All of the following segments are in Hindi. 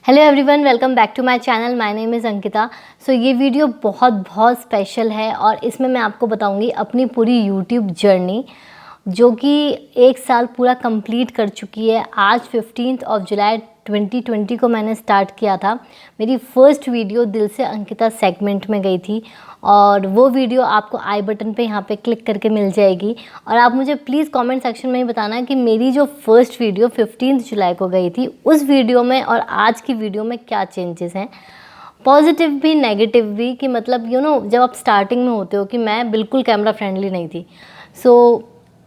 Hello everyone, welcome back to my channel. My name is Ankita. So ये वीडियो बहुत स्पेशल है और इसमें मैं आपको बताऊंगी अपनी पूरी यूट्यूब जर्नी जो कि 1 साल पूरा कंप्लीट कर चुकी है। आज 15 जुलाई 2020 को मैंने स्टार्ट किया था। मेरी फर्स्ट वीडियो दिल से अंकिता सेगमेंट में गई थी और वो वीडियो आपको आई बटन पे यहाँ पे क्लिक करके मिल जाएगी। और आप मुझे प्लीज़ कमेंट सेक्शन में ही बताना कि मेरी जो फर्स्ट वीडियो 15 जुलाई को गई थी उस वीडियो में और आज की वीडियो में क्या चेंजेस हैं, पॉजिटिव भी नेगेटिव भी। कि मतलब जब आप स्टार्टिंग में होते हो कि मैं बिल्कुल कैमरा फ्रेंडली नहीं थी।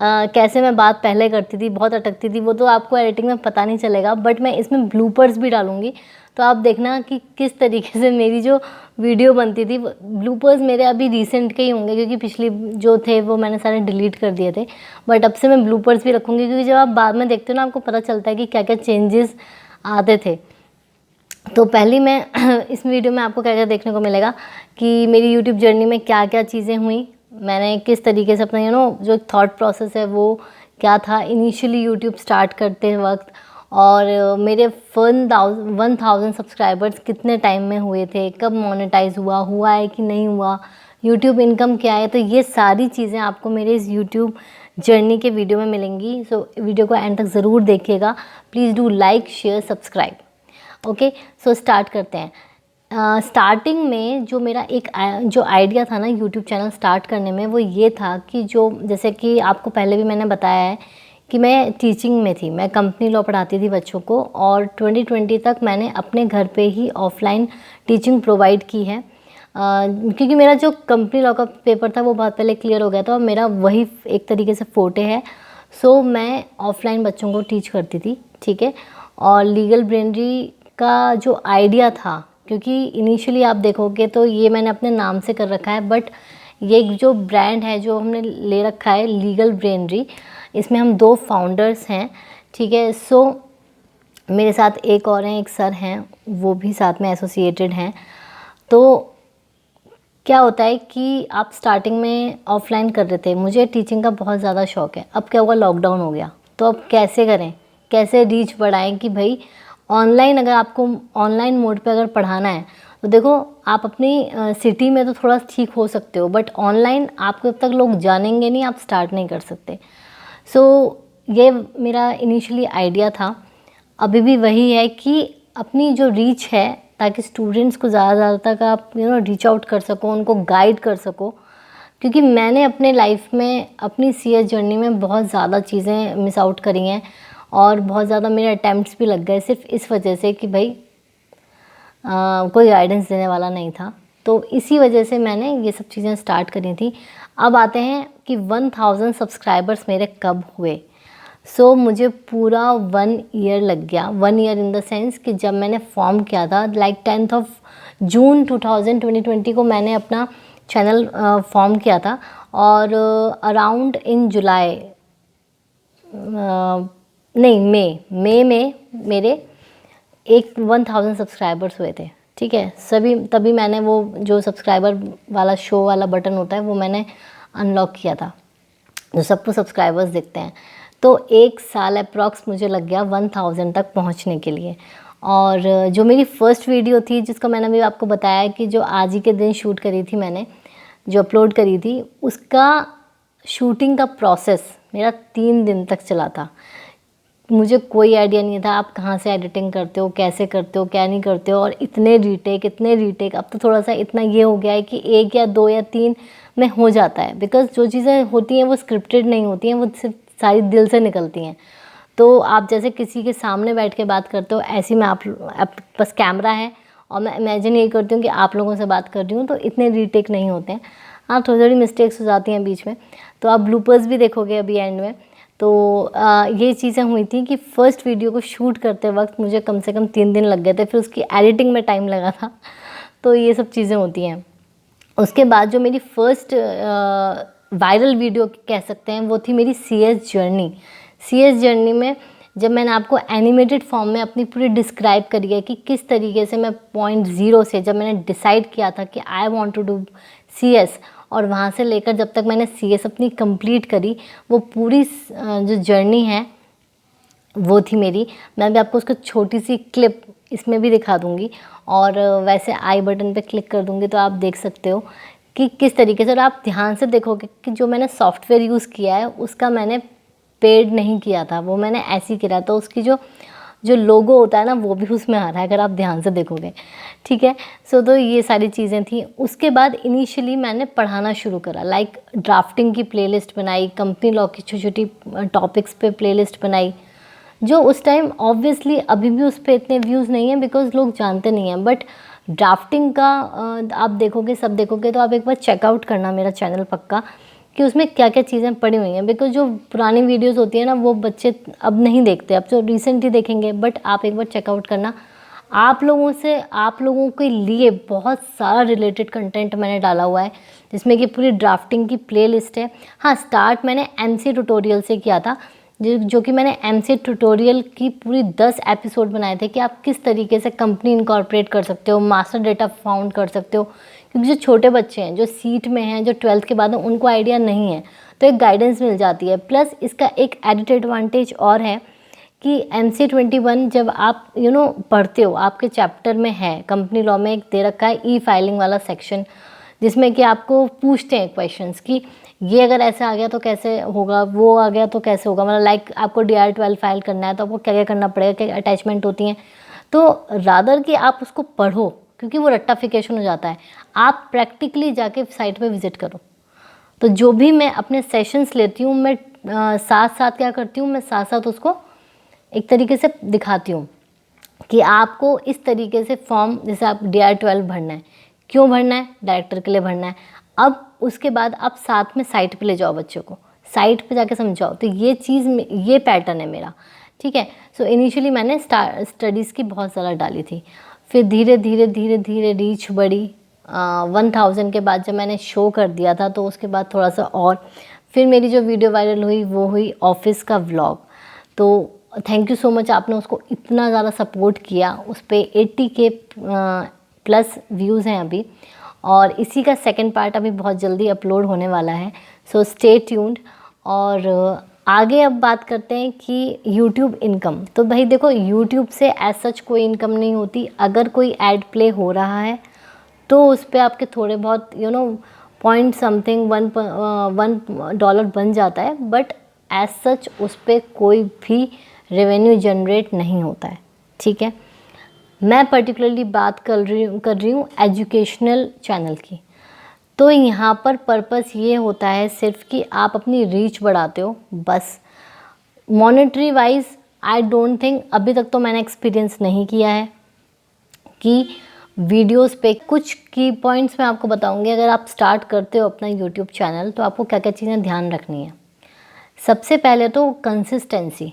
कैसे मैं बात पहले करती थी, बहुत अटकती थी, वो तो आपको एडिटिंग में पता नहीं चलेगा, बट मैं इसमें ब्लूपर्स भी डालूंगी तो आप देखना कि किस तरीके से मेरी जो वीडियो बनती थी। ब्लूपर्स मेरे अभी रिसेंट के ही होंगे क्योंकि पिछली जो थे वो मैंने सारे डिलीट कर दिए थे, बट अब से मैं ब्लूपर्स भी रखूँगी क्योंकि जब आप बाद में देखते हो ना आपको पता चलता है कि क्या क्या चेंजेस आते थे। तो पहली मैं इस वीडियो में आपको क्या क्या देखने को मिलेगा कि मेरी यूट्यूब जर्नी में क्या क्या चीज़ें हुई, मैंने किस तरीके से अपना जो थॉट प्रोसेस है वो क्या था इनिशियली यूट्यूब स्टार्ट करते वक्त, और मेरे 1000 सब्सक्राइबर्स कितने टाइम में हुए थे, कब मोनेटाइज हुआ है कि नहीं हुआ, यूट्यूब इनकम क्या है। तो ये सारी चीज़ें आपको मेरे इस यूट्यूब जर्नी के वीडियो में मिलेंगी। सो वीडियो को एंड तक ज़रूर देखिएगा। Please do like, share, subscribe. Okay, so start करते हैं। स्टार्टिंग में जो मेरा एक जो आइडिया था ना यूट्यूब चैनल स्टार्ट करने में, वो ये था कि जो जैसे कि आपको पहले भी मैंने बताया है कि मैं टीचिंग में थी, मैं कंपनी लॉ पढ़ाती थी बच्चों को, और 2020 तक मैंने अपने घर पे ही ऑफलाइन टीचिंग प्रोवाइड की है। क्योंकि मेरा जो कंपनी लॉ का पेपर था वो बहुत पहले क्लियर हो गया था और मेरा वही एक तरीके से फोटे है। सो मैं ऑफलाइन बच्चों को टीच करती थी, ठीक है। और लीगल ब्रेनरी का जो आइडिया था, क्योंकि इनिशियली आप देखोगे तो ये मैंने अपने नाम से कर रखा है, बट ये जो ब्रांड है जो हमने ले रखा है लीगल ब्रेनरी, इसमें हम 2 फाउंडर्स हैं, ठीक है। सो मेरे साथ एक और हैं, एक सर हैं, वो भी साथ में एसोसिएटेड हैं। तो क्या होता है कि आप स्टार्टिंग में ऑफलाइन कर रहे थे, मुझे टीचिंग का बहुत ज़्यादा शौक़ है। अब क्या हुआ, लॉकडाउन हो गया, तो अब कैसे करें, कैसे रीच बढ़ाएं कि भाई ऑनलाइन, अगर आपको ऑनलाइन मोड पे अगर पढ़ाना है तो देखो आप अपनी सिटी में तो थोड़ा ठीक हो सकते हो, बट ऑनलाइन आपको जब तक लोग जानेंगे नहीं आप स्टार्ट नहीं कर सकते। सो ये मेरा इनिशियली आइडिया था, अभी भी वही है कि अपनी जो रीच है ताकि स्टूडेंट्स को ज़्यादा तक आप रीच आउट कर सको, उनको गाइड कर सको। क्योंकि मैंने अपने लाइफ में अपनी सीएस जर्नी में बहुत ज़्यादा चीज़ें मिस आउट करी हैं और बहुत ज़्यादा मेरे अटैम्प्ट्स भी लग गए सिर्फ इस वजह से कि भाई कोई गाइडेंस देने वाला नहीं था। तो इसी वजह से मैंने ये सब चीज़ें स्टार्ट करी थी। अब आते हैं कि 1000 सब्सक्राइबर्स मेरे कब हुए। सो मुझे पूरा 1 ईयर लग गया। 1 ईयर इन द सेंस कि जब मैंने फॉर्म किया था, लाइक 10 जून 2020 को मैंने अपना चैनल फॉर्म किया था, और अराउंड इन जुलाई नहीं मई में मेरे 1000 सब्सक्राइबर्स हुए थे, ठीक है। तभी मैंने वो जो सब्सक्राइबर वाला शो वाला बटन होता है वो मैंने अनलॉक किया था, जो सबको सब्सक्राइबर्स दिखते हैं। तो 1 साल अप्रॉक्स मुझे लग गया 1000 तक पहुंचने के लिए। और जो मेरी फ़र्स्ट वीडियो थी जिसका मैंने अभी आपको बताया कि जो आज ही के दिन शूट करी थी मैंने, जो अपलोड करी थी, उसका शूटिंग का प्रोसेस मेरा 3 दिन तक चला था। मुझे कोई आइडिया नहीं था आप कहाँ से एडिटिंग करते हो, कैसे करते हो, क्या नहीं करते हो, और इतने रीटेक। अब तो थोड़ा सा इतना ये हो गया है कि 1 या 2 या 3 में हो जाता है, बिकॉज़ जो चीज़ें होती हैं वो स्क्रिप्टेड नहीं होती हैं, वो सिर्फ सारी दिल से निकलती हैं। तो आप जैसे किसी के सामने बैठ के बात करते हो, ऐसी मैं आप बस कैमरा है और मैं इमेजिन यही करती हूँ कि आप लोगों से बात कर रही हूँ, तो इतने रीटेक नहीं होते हैं। हाँ, थोड़ी थोड़ी मिस्टेक्स हो जाती हैं बीच में, तो आप ब्लूपर्स भी देखोगे अभी एंड में। तो ये चीज़ें हुई थी कि फ़र्स्ट वीडियो को शूट करते वक्त मुझे कम से कम 3 दिन लग गए थे, फिर उसकी एडिटिंग में टाइम लगा था। तो ये सब चीज़ें होती हैं। उसके बाद जो मेरी फ़र्स्ट वायरल वीडियो कह सकते हैं वो थी मेरी सीएस जर्नी में, जब मैंने आपको एनिमेटेड फॉर्म में अपनी पूरी डिस्क्राइब करी है कि किस तरीके से मैं पॉइंट 0 से, जब मैंने डिसाइड किया था कि I want to do CS, और वहाँ से लेकर जब तक मैंने सीएस अपनी कंप्लीट करी, वो पूरी जो जर्नी है वो थी मेरी। मैं भी आपको उसको छोटी सी क्लिप इसमें भी दिखा दूँगी, और वैसे आई बटन पे क्लिक कर दूँगी तो आप देख सकते हो कि किस तरीके से। और आप ध्यान से देखोगे कि जो मैंने सॉफ्टवेयर यूज़ किया है उसका मैंने पेड नहीं किया था, वो मैंने ऐसे ही किया, तो उसकी जो जो लोगो होता है ना वो भी उसमें आ रहा है अगर आप ध्यान से देखोगे, ठीक है। सो तो ये सारी चीज़ें थी। उसके बाद इनिशियली मैंने पढ़ाना शुरू करा, लाइक ड्राफ्टिंग की प्लेलिस्ट बनाई, कंपनी लॉ की छोटी छोटी टॉपिक्स पे प्लेलिस्ट बनाई, जो उस टाइम ऑब्वियसली अभी भी उस पर इतने व्यूज़ नहीं हैं बिकॉज लोग जानते नहीं हैं। बट ड्राफ्टिंग का आप देखोगे, सब देखोगे तो आप एक बार चेकआउट करना मेरा चैनल पक्का, कि उसमें क्या क्या चीज़ें पड़ी हुई हैं। बिकॉज जो पुरानी वीडियोस होती है ना वो बच्चे अब नहीं देखते, अब तो रिसेंट ही देखेंगे। बट आप एक बार चेकआउट करना, आप लोगों के लिए बहुत सारा रिलेटेड कंटेंट मैंने डाला हुआ है, जिसमें कि पूरी ड्राफ्टिंग की प्लेलिस्ट है। हाँ, स्टार्ट मैंने एमसी ट्यूटोरियल से किया था, जो कि मैंने एमसी ट्यूटोरियल की पूरी 10 एपिसोड बनाए थे कि आप किस तरीके से कंपनी इनकॉर्पोरेट कर सकते हो, मास्टर डेटा फाउंड कर सकते हो। क्योंकि जो छोटे बच्चे हैं, जो सीट में हैं, जो 12th के बाद हैं, उनको आइडिया नहीं है, तो एक गाइडेंस मिल जाती है। प्लस इसका एक एडिट एडवांटेज और है कि MC21 जब आप पढ़ते हो, आपके चैप्टर में है, कंपनी लॉ में एक दे रखा है ई फाइलिंग वाला सेक्शन, जिसमें कि आपको पूछते हैं क्वेश्चंस कि ये अगर ऐसे आ गया तो कैसे होगा, वो आ गया तो कैसे होगा। मतलब लाइक आपको DR12 फाइल करना है तो आपको क्या क्या करना पड़ेगा, क्या अटैचमेंट होती हैं। तो रादर कि आप उसको पढ़ो, क्योंकि वो रट्टाफिकेशन हो जाता है, आप प्रैक्टिकली जाके साइट पे विज़िट करो। तो जो भी मैं अपने सेशंस लेती हूँ, मैं साथ साथ क्या करती हूँ, मैं साथ साथ उसको एक तरीके से दिखाती हूँ कि आपको इस तरीके से फॉर्म, जैसे आप DR12 भरना है, क्यों भरना है, डायरेक्टर के लिए भरना है। अब उसके बाद आप साथ में साइट पे ले जाओ बच्चों को, साइट पे जाके समझाओ। तो ये चीज़, ये पैटर्न है मेरा, ठीक है। सो इनिशियली मैंने स्टडीज़ की बहुत ज़्यादा डाली थी, फिर धीरे धीरे धीरे धीरे रीच बढ़ी। 1000 के बाद जब मैंने शो कर दिया था तो उसके बाद थोड़ा सा, और फिर मेरी जो वीडियो वायरल हुई वो हुई ऑफिस का व्लॉग। तो थैंक यू सो मच, आपने उसको इतना ज़्यादा सपोर्ट किया। उस पर 80K प्लस व्यूज़ हैं अभी, और इसी का सेकंड पार्ट अभी बहुत जल्दी अपलोड होने वाला है। So stay tuned. और आगे अब बात करते हैं कि यूट्यूब इनकम। तो भाई देखो, यूट्यूब से एज सच कोई इनकम नहीं होती। अगर कोई ऐड प्ले हो रहा है तो उस पर आपके थोड़े बहुत पॉइंट समथिंग $1 बन जाता है, बट एज सच उस पर कोई भी रेवेन्यू जनरेट नहीं होता है, ठीक है। मैं पर्टिकुलरली बात कर रही हूँ एजुकेशनल चैनल की। तो यहाँ पर पर्पस ये होता है सिर्फ कि आप अपनी रीच बढ़ाते हो बस। Monetary wise I don't think, अभी तक तो मैंने एक्सपीरियंस नहीं किया है कि वीडियोस पे। कुछ की पॉइंट्स मैं आपको बताऊंगी। अगर आप स्टार्ट करते हो अपना यूट्यूब चैनल तो आपको क्या क्या चीज़ें ध्यान रखनी है। सबसे पहले तो कंसिस्टेंसी।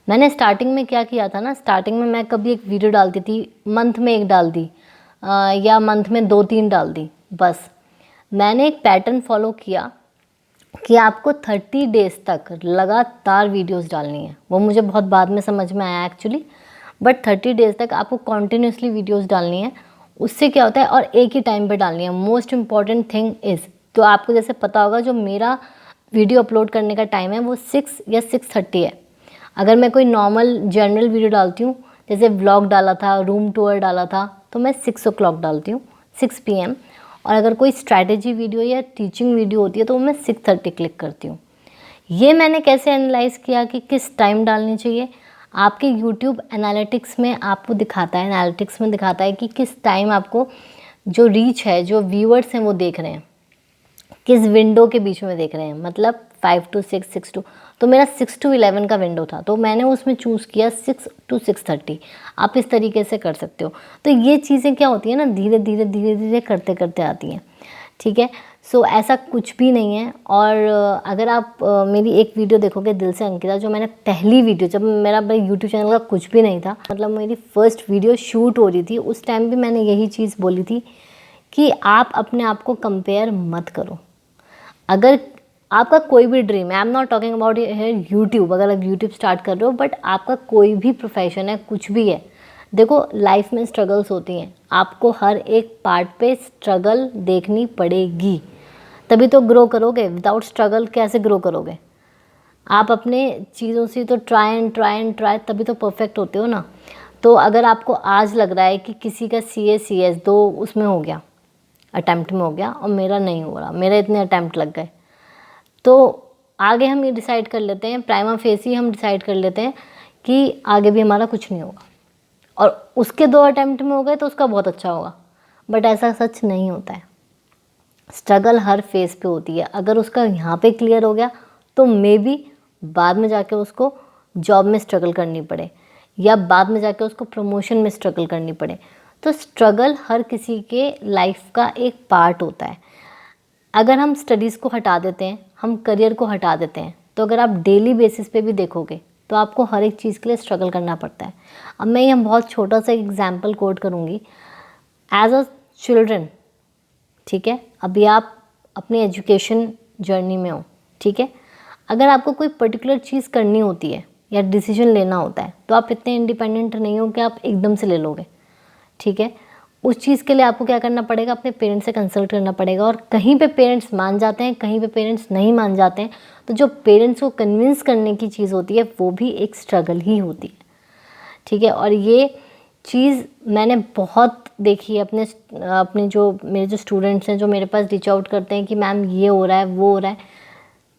मैंने स्टार्टिंग में क्या किया था ना, स्टार्टिंग में मैं कभी एक वीडियो डालती थी, मंथ में एक डाल दी, या मंथ में 2-3 डाल दी बस। मैंने एक पैटर्न फॉलो किया कि आपको 30 डेज़ तक लगातार वीडियोस डालनी है। वो मुझे बहुत बाद में समझ में आया एक्चुअली, बट 30 डेज़ तक आपको कॉन्टिन्यूसली वीडियोस डालनी है। उससे क्या होता है, और एक ही टाइम पे डालनी है। मोस्ट इम्पॉर्टेंट थिंग इज़, तो आपको जैसे पता होगा जो मेरा वीडियो अपलोड करने का टाइम है वो 6 या 6:30 है। अगर मैं कोई नॉर्मल जनरल वीडियो डालती हूँ, जैसे व्लॉग डाला था, रूम टूर डाला था, तो मैं 6 o'clock डालती हूँ, 6 PM। और अगर कोई स्ट्रैटेजी वीडियो या टीचिंग वीडियो होती है तो मैं 6:30 क्लिक करती हूँ। ये मैंने कैसे एनालाइज़ किया कि किस टाइम डालनी चाहिए। आपके यूट्यूब एनालिटिक्स में आपको दिखाता है, एनालिटिक्स में दिखाता है कि किस टाइम आपको जो रीच है, जो व्यूअर्स हैं वो देख रहे हैं, किस विंडो के बीच में देख रहे हैं। मतलब 5 to 6, 6 to, तो मेरा 6 to 11 का विंडो था, तो मैंने उसमें चूज़ किया 6 to 6:30। आप इस तरीके से कर सकते हो। तो ये चीज़ें क्या होती है ना, धीरे धीरे धीरे धीरे करते करते आती हैं, ठीक है। सो ऐसा कुछ भी नहीं है। और अगर आप मेरी एक वीडियो देखोगे, दिल से अंकिता, जो मैंने पहली वीडियो, जब मेरा यूट्यूब चैनल का कुछ भी नहीं था, मतलब मेरी फर्स्ट वीडियो शूट हो रही थी, उस टाइम भी मैंने यही चीज़ बोली थी कि आप अपने आप को कंपेयर मत करो। अगर आपका कोई भी ड्रीम है, I am not talking about YouTube, अगर आप यूट्यूब स्टार्ट कर रहे हो, बट आपका कोई भी प्रोफेशन है, कुछ भी है, देखो लाइफ में स्ट्रगल्स होती हैं, आपको हर एक पार्ट पे स्ट्रगल देखनी पड़ेगी, तभी तो ग्रो करोगे। विदाउट स्ट्रगल कैसे ग्रो करोगे? आप अपने चीज़ों से तो ट्राई एंड ट्राई, तभी तो परफेक्ट होते हो ना। तो अगर आपको आज लग रहा है कि किसी का CS दो उसमें हो गया, अटैम्प्ट में हो गया और मेरा नहीं हो रहा, मेरे इतने अटैम्प्ट लग गए, तो आगे हम ये डिसाइड कर लेते हैं, प्राइमा फेसी हम डिसाइड कर लेते हैं कि आगे भी हमारा कुछ नहीं होगा, और उसके 2 अटैम्प्ट में हो गए तो उसका बहुत अच्छा होगा। बट ऐसा सच नहीं होता है। स्ट्रगल हर फेज़ पे होती है। अगर उसका यहाँ पे क्लियर हो गया तो मे बी बाद में जाके उसको जॉब में स्ट्रगल करनी पड़े, या बाद में जाके उसको प्रमोशन में स्ट्रगल करनी पड़े। तो स्ट्रगल हर किसी के लाइफ का एक पार्ट होता है। अगर हम स्टडीज़ को हटा देते हैं, हम करियर को हटा देते हैं, तो अगर आप डेली बेसिस पे भी देखोगे तो आपको हर एक चीज़ के लिए स्ट्रगल करना पड़ता है। अब मैं यहाँ बहुत छोटा सा एग्जाम्पल कोट करूँगी। एज अ चिल्ड्रन, ठीक है, अभी आप अपनी एजुकेशन जर्नी में हो, ठीक है, अगर आपको कोई पर्टिकुलर चीज़ करनी होती है या डिसीजन लेना होता है तो आप इतने इंडिपेंडेंट नहीं हो कि आप एकदम से ले लोगे, ठीक है। उस चीज़ के लिए आपको क्या करना पड़ेगा, अपने पेरेंट्स से कंसल्ट करना पड़ेगा, और कहीं पे पेरेंट्स मान जाते हैं, कहीं पे पेरेंट्स नहीं मान जाते हैं। तो जो पेरेंट्स को कन्विंस करने की चीज़ होती है वो भी एक स्ट्रगल ही होती है, ठीक है। और ये चीज़ मैंने बहुत देखी है अपने जो मेरे जो स्टूडेंट्स हैं, जो मेरे पास रीच आउट करते हैं कि मैम ये हो रहा है, वो हो रहा है।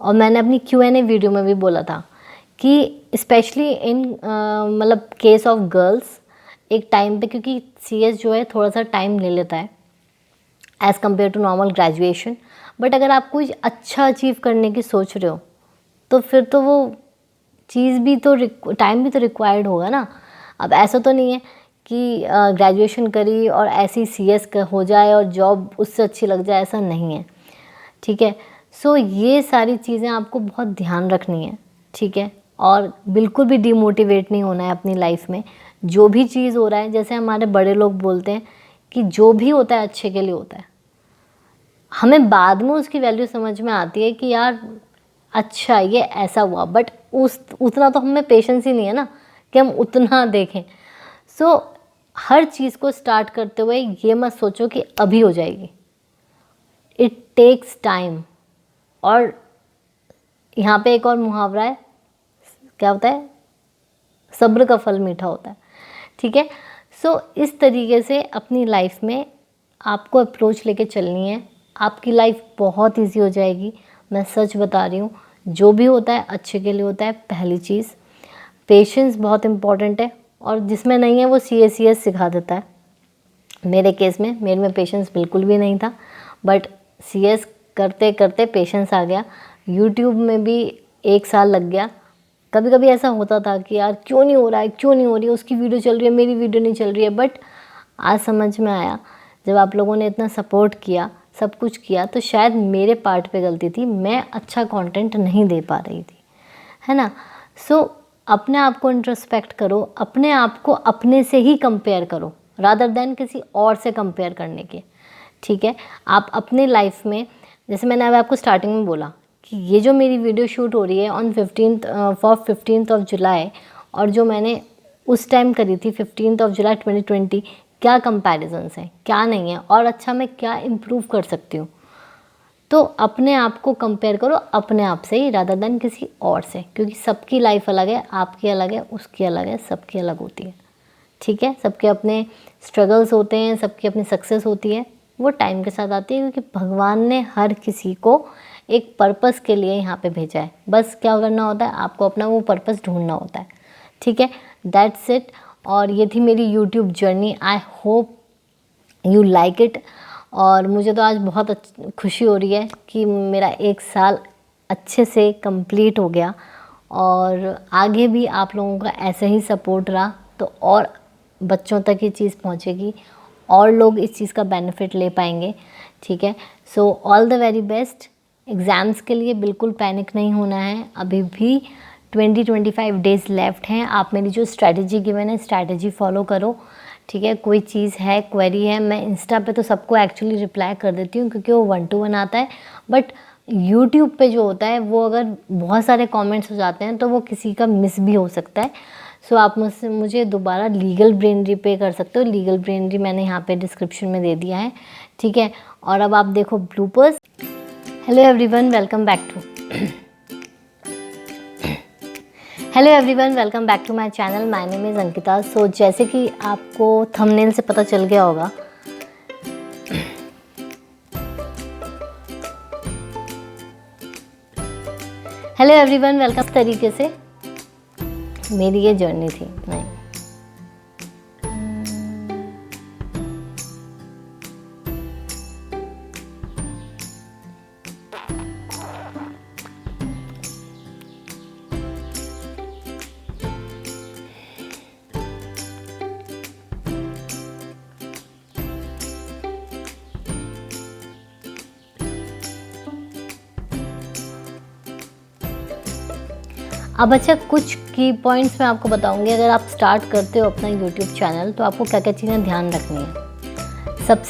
और मैंने अपनी Q&A वीडियो में भी बोला था कि स्पेशली इन मतलब केस ऑफ गर्ल्स, एक टाइम पे, क्योंकि CS जो है थोड़ा सा टाइम ले लेता है as compare to normal graduation. But अगर आप कुछ अच्छा अचीव करने की सोच रहे हो तो फिर तो वो चीज़ भी तो टाइम भी तो रिक्वायर्ड होगा ना। अब ऐसा तो नहीं है कि ग्रेजुएशन करी और ऐसी CS हो जाए और जॉब उससे अच्छी लग जाए, ऐसा नहीं है, ठीक है। सो ये सारी चीज़ें आपको बहुत ध्यान रखनी है, ठीक है। और बिल्कुल भी डिमोटिवेट नहीं होना है अपनी लाइफ में। जो भी चीज़ हो रहा है, जैसे हमारे बड़े लोग बोलते हैं कि जो भी होता है अच्छे के लिए होता है। हमें बाद में उसकी वैल्यू समझ में आती है कि यार अच्छा ये ऐसा हुआ, बट उतना तो हमें पेशेंस ही नहीं है ना कि हम उतना देखें। सो हर चीज़ को स्टार्ट करते हुए ये मत सोचो कि अभी हो जाएगी, इट टेक्स टाइम। और यहाँ पे एक और मुहावरा है, क्या होता है, सब्र का फल मीठा होता है, ठीक है। सो इस तरीके से अपनी लाइफ में आपको अप्रोच लेके चलनी है, आपकी लाइफ बहुत इजी हो जाएगी। मैं सच बता रही हूँ, जो भी होता है अच्छे के लिए होता है। पहली चीज़, पेशेंस बहुत इम्पॉर्टेंट है, और जिसमें नहीं है वो CS सिखा देता है। मेरे केस में, मेरे में पेशेंस बिल्कुल भी नहीं था, बट CS करते करते पेशेंस आ गया। यूट्यूब में भी 1 साल लग गया। कभी कभी ऐसा होता था कि यार क्यों नहीं हो रहा है, क्यों नहीं हो रही है, उसकी वीडियो चल रही है, मेरी वीडियो नहीं चल रही है। बट आज समझ में आया, जब आप लोगों ने इतना सपोर्ट किया, सब कुछ किया, तो शायद मेरे पार्ट पे गलती थी, मैं अच्छा कंटेंट नहीं दे पा रही थी, है ना। सो अपने आप को इंट्रोस्पेक्ट करो, अपने आप को अपने से ही कंपेयर करो रादर देन किसी और से कंपेयर करने के, ठीक है। आप अपने लाइफ में, जैसे मैंने अब आपको स्टार्टिंग में बोला कि ये जो मेरी वीडियो शूट हो रही है ऑन 15th ऑफ जुलाई, और जो मैंने उस टाइम करी थी 15th ऑफ जुलाई 2020, क्या कंपैरिजन्स हैं, क्या नहीं है, और अच्छा मैं क्या इम्प्रूव कर सकती हूँ। तो अपने आप को कंपेयर करो अपने आप से ही रादर देन किसी और से, क्योंकि सबकी लाइफ अलग है, आपकी अलग है, उसकी अलग है, सबकी अलग होती है, ठीक है। सबके अपने स्ट्रगल्स होते हैं, सबकी अपनी सक्सेस होती है, वो टाइम के साथ आती है, क्योंकि भगवान ने हर किसी को एक पर्पस के लिए यहाँ पे भेजा है। बस क्या करना होता है, आपको अपना वो पर्पस ढूंढना होता है, ठीक है। That's it. और ये थी मेरी YouTube journey. I hope you like it. और मुझे तो आज बहुत खुशी हो रही है कि मेरा 1 साल अच्छे से कंप्लीट हो गया, और आगे भी आप लोगों का ऐसे ही सपोर्ट रहा तो और बच्चों तक ये चीज़ पहुंचेगी, और लोग इस चीज़ का बेनिफिट ले पाएंगे, ठीक है। So all the very best. Exams के लिए बिल्कुल पैनिक नहीं होना है, अभी भी 20-25 डेज़ लेफ्ट हैं। आप मेरी जो स्ट्रैटेजी गिवन है, स्ट्रैटेजी फॉलो करो, ठीक है। कोई चीज़ है, क्वेरी है, मैं इंस्टा पे तो सबको एक्चुअली रिप्लाई कर देती हूँ, क्योंकि वो 1-to-1 आता है। बट यूट्यूब पे जो होता है, वो अगर बहुत सारे कमेंट्स हो जाते हैं तो वो किसी का मिस भी हो सकता है। सो आप मुझे दोबारा लीगल ब्रेनरी पे कर सकते हो। लीगल ब्रेनरी मैंने यहाँ पे डिस्क्रिप्शन में दे दिया है, ठीक है। और अब आप देखो bloopers. Hello everyone, welcome back to hello everyone, welcome back to my channel. My name is Ankita. So जैसे कि आपको थंबनेल से पता चल गया होगा, हेलो एवरीवन, वेलकम। इस तरीके से मेरी ये जर्नी थी। नहीं, अब अच्छा, कुछ की पॉइंट्स मैं आपको बताऊंगी। अगर आप स्टार्ट करते हो अपना यूट्यूब चैनल तो आपको क्या क्या चीज़ें ध्यान रखनी है। सबसे